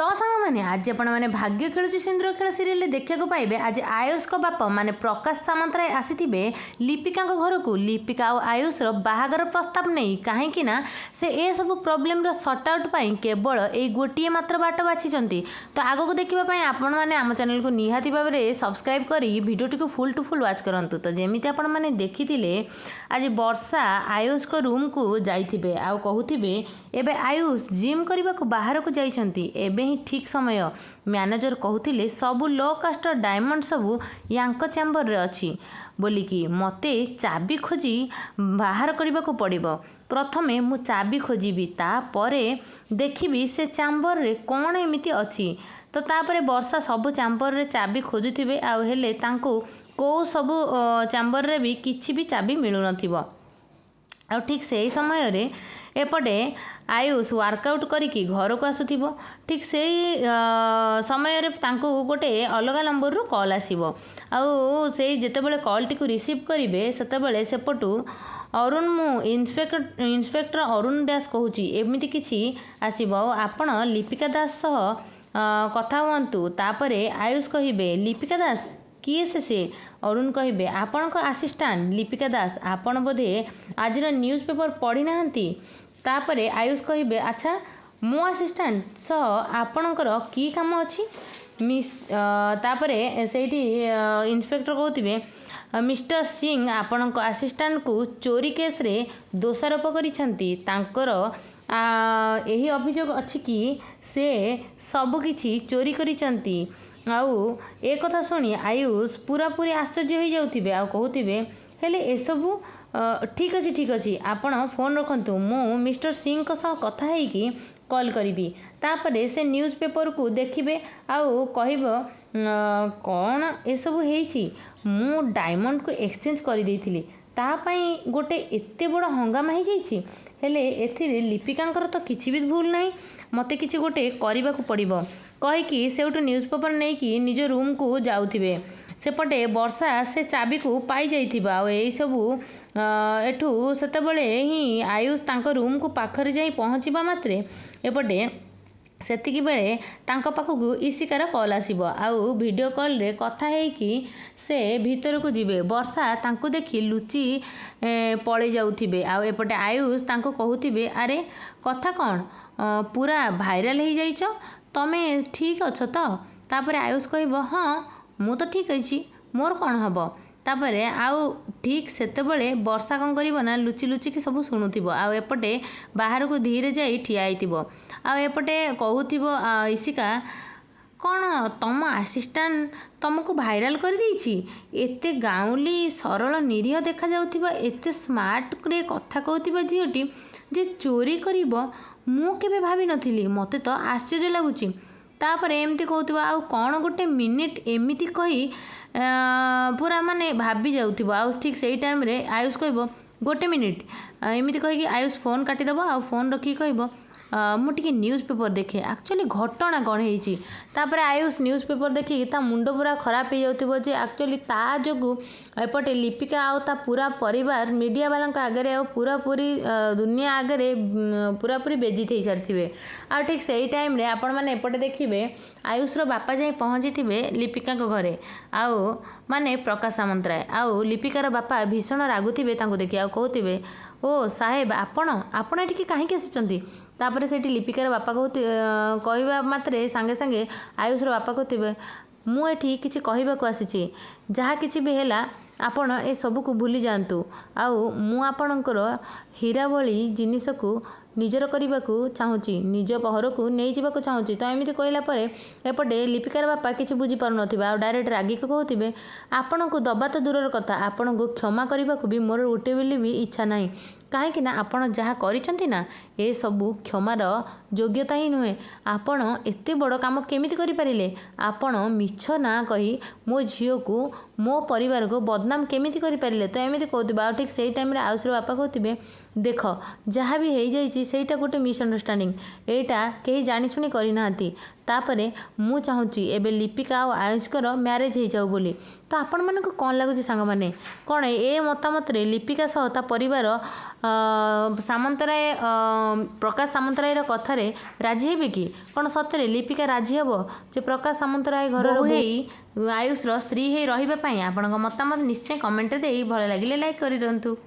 तो सांग मैंने आज आपण मैंने भाग्य खेलुची सिंदूर खेल सीरियल देखा पाइबे। आज आयुष को बाप माने प्रकाश सामंतराय आसीथिबे लिपिका घर को। लिपिका और आयुष बाहागर प्रस्ताव नहीं कहीं से ए सब प्रोब्लेम सॉर्ट आउट पाई केवल ए गोटे मात्र बाट बाछिचंती। तो आगो को देखा आपण मैंने आम चैनल को निहाती भाव में सब्सक्राइब करी वीडियोटी को फुल टू फुल वाच करंतु। तो जेमिति आपण मैंने देखिथिले आज वर्षा आयुष को रूम को जाइथिबे आ कहूथिबे एबे आयुष जिम करने को बाहर को जाइछंती। एबे ही ठीक समय मैनेजर कहूथिले सबू लो कास्ट डायमंड सबू यांक चैम्बर रे अछि बोलिकी मते चाबी खोजी बाहर करने को पड़िबो। प्रथमे मु चाबी खोजिबी तापरे देखिबी से चैम्बर रे कौन एमिति अछि। तो तापरे वर्षा सबू चैम्बर रे चाबी खोजुथिबे आ हेले तांको को सबू चैम्बर रे भी किछि भी चाबी मिलु नथिबो। आ ठीक से समय रे एपटे आयुष वर्कआउट करिकी घर को आसुथिबो। ठीक से समय रे तांको गोटे अलग नंबर रू कॉल आसीबो आउ से जेतेबेले कॉल टी को रिसीव करिवे सेतेबेले सेपटू अरुण मु इंस्पेक्टर अरुण दास कहूची एमिति किछि आसीबो आपण लिपिका दास सह कथा हुअंतु। तापरे आयुष कहिबे लिपिका दास किए से अरुण कहिबे आपण को असिस्टेंट लिपिका दास आपण बोधे आज न्यूज़पेपर पढ़ी नाहंती। तापरे आयुष कहिबे अच्छा मो असिस्टेंट सह आपणकर की काम अछि मिस। तापरे सेठी इंस्पेक्टर कहथिबे मिस्टर सिंह आपणक असिस्टेंट को चोरी केस रे दोषारोप करिसंती। तांकर एही अभियोग अछि कि से सब किछि चोरी करिसंती। आउ ए कथा सुनी आयुष पूरा पूरी आश्चर्य हो जाउथिबे आ कहउथिबे हेले ए सबु ठीक अच्छी आपण फोन रखंतु मु मिस्टर सिंह को सह कथा है कि कॉल करी। तापरे से न्यूज़ पेपर को देखिबे आउ कहबो कौन ए सब हेछि मु डायमंड को एक्सचेंज कर देइथिली तापाई गोटे एते बड़ हंगामा हो जाइछि। हेले एथिरे लिपिकांकर तो किछि भी भूल नहीं मते किछि गोटे करबा को पड़िबो कहिकी सेउटु न्यूज़ पेपर नहीं कि निज रूम को जाउथिबे। सेपटे वर्षा से चाबी को पाई जाइथिबा आ एई सबु एठू सेतेबेले ही आयुष तांको रूम को पाखरे जाई पहुँचीबा मात्रे एपटे सेतिकी बेले तांको पाखकु इशिकार कॉल आसीबो आउ वीडियो कॉल रे कथा है कि से भीतर को जिबे। वर्षा तांको देखी लुची पळे जाउथिबे आ एपटे आयुष तांको कहूथिबे अरे कथा कौन पूरा भाइराल हो जाइछ तमे ठीक अछ तो। तापरे आयुष कहबो हाँ मु तो ठीक अछि मोर कौन हबो। तापरे आउ ठीक सेतेबेले वर्षा कौन करिबो ना लुची लुची कि सब शुणुथिबो आ एपटे बाहर को धीरे जाई ठिया आइथिबो आ एपटे कहूथिबो इशिका कौन तम असिस्टेंट तुमको भाइराल कर देइछि एते गाउली सरल निरीह देखा जाउथिबा एते स्मार्ट रे कथा कहूथिबा झियोटी जे चोरी करिबो मु केबे भाबी नथिली मते तो आश्चर्य लागुछि। तापरे एमती कहूथिबा आ कौन गोटे मिनिट एमिति कही पूरा माने भाभी जाउथिबो आ ठीक सही टाइम रे आयुष कहबो गोटे मिनिट एमिति कही आयुष फोन काटिदेबो आ फोन रखी कहबो मुझे न्यूज़ पेपर देखे एक्चुअली घटना कौन है। तापर आयुष न्यूज़ पेपर देखिए ता मुंड पूरा खराब हो जाउथिबो जे एक्चुअली ता जोगु एपटे लिपिका आउ ता पूरा परिवार मीडिया वाला आगे आ पूरा पूरी दुनिया आगे पूरा पूरी बेजित हो सारी आ ठीक सही टाइम रे आपण मैंने एपटे देखिए आयुष रो बापा जाई पहुँची थे लिपिका घरे आउ माने प्रकाश सामंतराय आउ लिपिकार बापा भीषण रागुथिबे तांको देखि आ कहउथिबे ओ साहेब आपण एटिकी कहीं आसिचंती। तापरे सेठी लिपिकार बापा कहवा मात्रे सांगे सांगे आयुष रो बापा कहथिबे मु एठी किछि कहबाको आसीछि जहाँ किछि भी हैला आपण ए सब को भूली जातु आउ मु आपणकर हीरा भली जिनिस को निजर करने को चाहूँगी निज घर को नहीं जावाक चाहूँगी। तो एमती कहला परे एपटे लिपिकार बापा किसी बुझी पार ना डायरेक्ट रागिक कहते आपण को दबा तो दूर कथा आपण को क्षमा करने को भी मोर गोटे बेले भी इच्छा ना कहीं आपण जहाँ करिसेंती ना ए सबू क्षमार योग्यता ही नुहे। आपण एते बड़ काम केमिति करि पारिले आपण मिछ ना कही मो झील को मो परिवार को बदनाम केमिति करि पारिले। तो एमिति कहते ठीक सही टाइम रे आयुष बापा कहते देख जहाँ भी हो जाइए सहीटा गोटे मिसअंडरस्टैंडिंग एटा कहीं जाशुणी करना तापरे मु चाहूँगी एबे लिपिका और आयुष्कर मैरेज हो जाऊ बोली। तो आपण मानक कौन लगुच सांग मैंने कौन ए मतामत रे लिपिका सह ता परिवार सामंतराय प्रकाश सामंतराय कथार राजी हेबे कि कौन सतरे लिपिका राजी हेब जे प्रकाश सामंतराय घर आयुष स्त्री हो रही आपण मतामत निश्चय कमेंट दे भल लगे लाइक कर दिंतु।